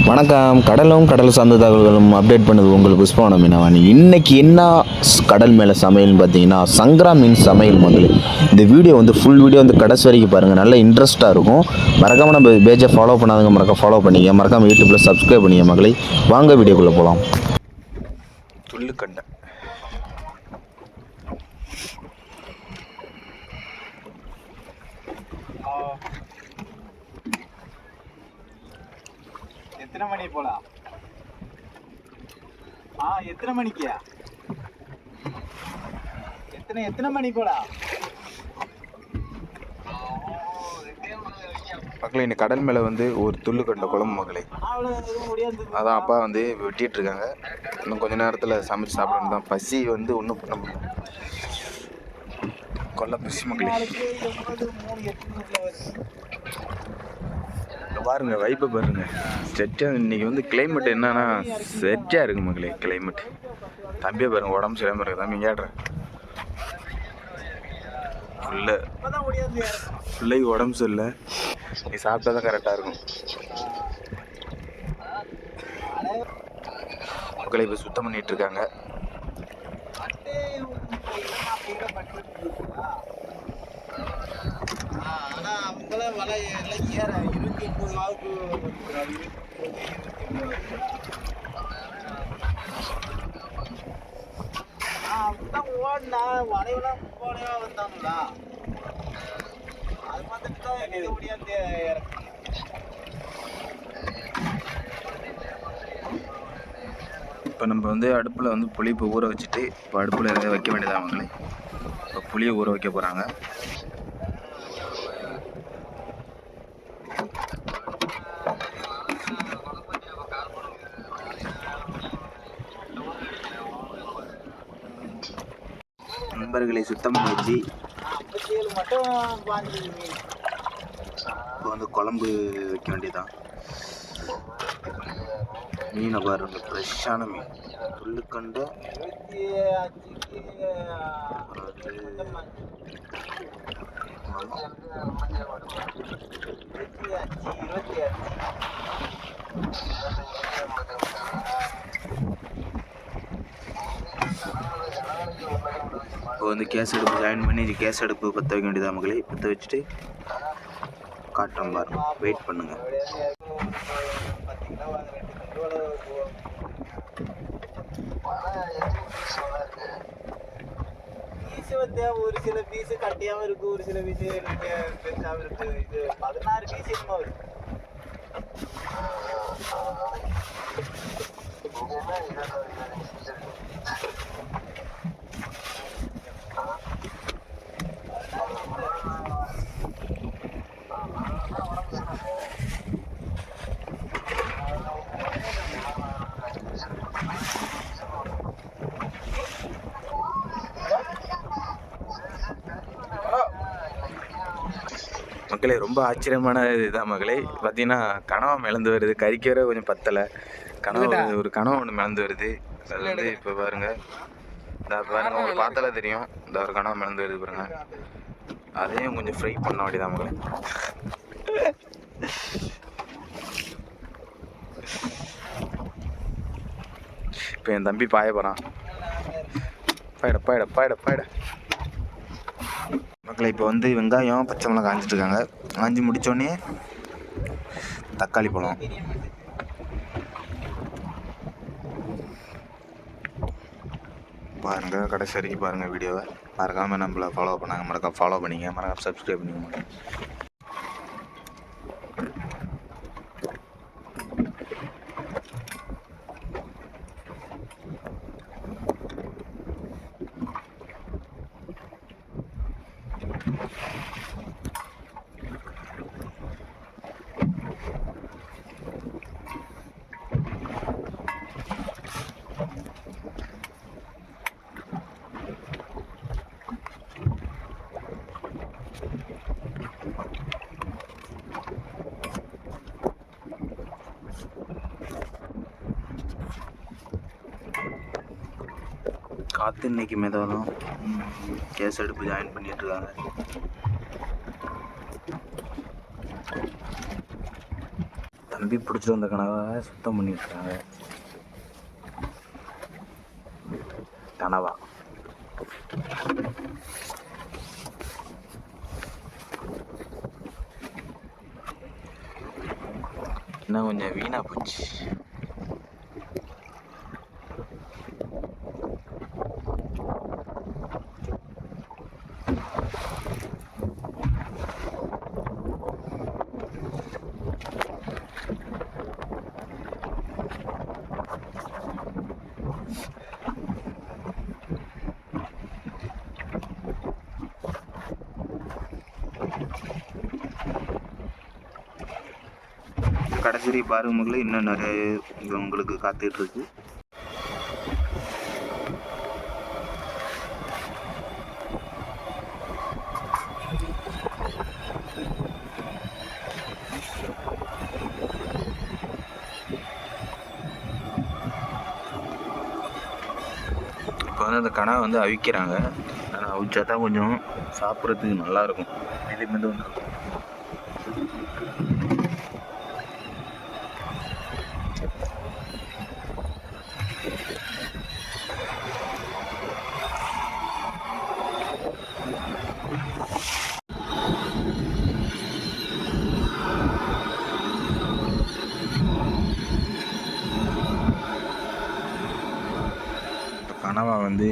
வணக்கம். கடலும் கடல் சார்ந்த தகவல்களும் அப்டேட் பண்ணுது உங்கள் புஷ்பவனம் மீனவாணி. இன்னைக்கு என்ன கடல் மேலே சமையல்னு பார்த்தீங்கன்னா சங்கரா மீன் சமையல் மக்களே. இந்த வீடியோ வந்து ஃபுல் வீடியோ வந்து கடைசி வரைக்கும் பாருங்கள், நல்ல இன்ட்ரெஸ்ட்டாக இருக்கும். மறக்காமல் நம்ம பேஜை ஃபாலோ பண்ணாதவங்க மறக்காம ஃபாலோ பண்ணிக்க, மறக்காமல் யூடியூப்பில் சப்ஸ்கிரைப் பண்ணிக்க மக்களை. வாங்க வீடியோக்குள்ளே போகலாம். துள்ளுக்கண்டை எத்தனை மணி போலாம்? எத்தனை மணிக்கு? எத்தனை மணி போலாம்? மக்களை இந்த கடல் மேலே வந்து ஒரு துள்ளுக்கண்டை குழம்பு மக்களை. அதான் அப்பா வந்து வெட்டிட்டு இருக்காங்க. இன்னும் கொஞ்ச நேரத்தில் சமைச்சு சாப்பிடணும் தான். பசி வந்து ஒன்றும் பண்ண முடியல. கொல்ல பசி மக்களை. பாருங்க வைப்பை பாருங்க. செட்டாக இன்னைக்கு வந்து கிளைமேட் என்னன்னா செட்டாக இருக்கு மக்களே. கிளைமேட் தம்பியை பாருங்க, உடம்பு சரியாமல் இருக்கு. தம்பி கேட்டுறேன் ஃபுல்லாக உடம்பு சரியில்லை. நீ சாப்பிட்டா தான் கரெக்டாக இருக்கும். மக்களை இப்போ சுத்தம் பண்ணிட்டு இருக்காங்க. வலை எல்லாம் ஏற 29 வாவுக்கு அப்படிதான் ஓடினா வலையெல்லாம் போனவா வந்தாங்களா? அது பார்த்துட்டு தான் முடியாது. இப்போ நம்ம வந்து அடுப்பில் வந்து புளி இப்போ ஊற வச்சுட்டு இப்போ அடுப்பில் எதாவது வைக்க வேண்டியதாக அவங்களே. இப்போ புளியை ஊற வைக்க போகிறாங்க. நண்பர்களை சுத்தம் பண்ணி வச்சு இப்போ வந்து குழம்பு வைக்க வேண்டியதான். மீனை பாருங்க, ஃப்ரெஷ்ஷான மீன் துள்ளுக்கண்டை. இப்போ வந்து கேஸ் அடுப்பு ஜாயின் பண்ணி கேஸ் அடுப்பு பற்ற வைக்க வேண்டியதாக மகளே. பற்ற வச்சுட்டு காட்டுறோம் பாருங்க, வெயிட் பண்ணுங்க. ஒரு சில பீஸ் கட்டியாம இருக்கு, ஒரு சில பீஸ் பெருசாம இருக்கு. இது 16 பீஸ் என்னமோ இருக்கு. மக்களே ரொம்ப ஆச்சரியமான இதுதான் மகளே. பார்த்தீங்கன்னா கனவா மிளந்து வருது. கறிக்கு வர கொஞ்சம் பத்தலை. கனவா ஒரு கனவா ஒன்று மிளந்து வருது. அது வந்து இப்போ பாருங்க, இந்த பாருங்க உங்களுக்கு பார்த்தாலே தெரியும். இந்த ஒரு கனவா மிளந்து வருது பாருங்க. அதையும் கொஞ்சம் ஃப்ரை பண்ண வேண்டியதான் மகளே. இப்போ என் தம்பி பாய போகிறான். பாயிட பாயிட பாயிட பாயிட மக்களை. இப்போ வந்து வெங்காயம் பச்சை மிளகாய் காஞ்சிட்டு இருக்காங்க. காஞ்சி முடித்தோடனே தக்காளி பழம். பாருங்கள் கடைசி வரைக்கும் பாருங்கள் வீடியோவை. மறக்காமல் நம்மளை ஃபாலோ பண்ணாங்க, மறக்காம ஃபாலோ பண்ணிங்க, மறக்காம சப்ஸ்கிரைப் பண்ணிங்க. காற்று இன்னைக்கு மெதவதும் கேஸ் அடுப்பு ஜாயின் பண்ணிட்டுருக்காங்க. தம்பி தம்பி பிடிச்சிட்டு வந்த கனவை சுத்தம் பண்ணிட்டுருக்காங்க. கனவா இன்னும் கொஞ்சம் வீணா போச்சு. கடைசி பாருங்க மக்களே, இன்னும் நிறைய உங்களுக்கு காத்துட்டு இருக்கு. இப்போ வந்து அந்த கனவை வந்து அவிக்கிறாங்க. ஆனால் அவிச்சா தான் கொஞ்சம் சாப்பிட்றதுக்கு நல்லாயிருக்கும். இது வந்து ஒன்று கனவா வந்து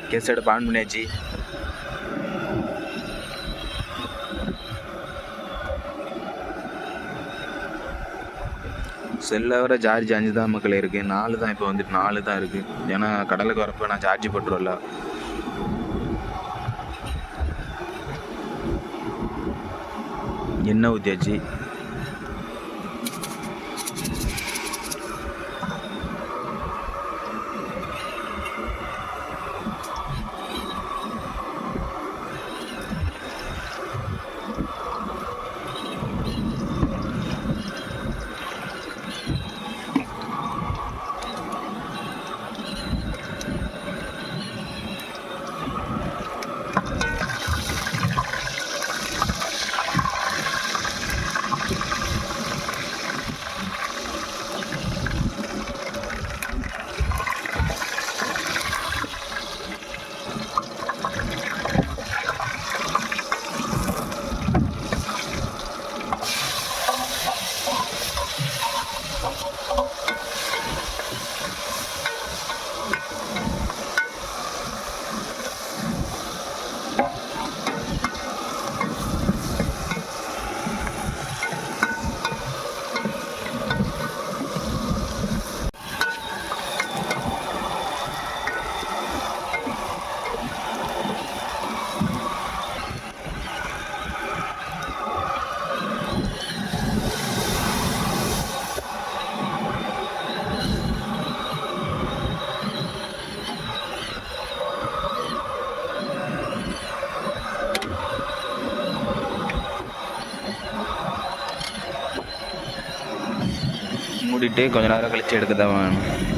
கேசட் ஆன் பண்ணியாச்சு. செல்லை வர சார்ஜ் 5 தான் மக்கள் இருக்குது. 4 தான் இப்போ வந்துட்டு 4 தான் இருக்குது. ஏன்னா கடலுக்கு வரப்போ நான் சார்ஜ் போட்டுருவல. எண்ணெய் ஊற்றியாச்சு. மூடிட்டு கொஞ்ச நேரம் கழிச்சு எடுக்க தான் வேணும்.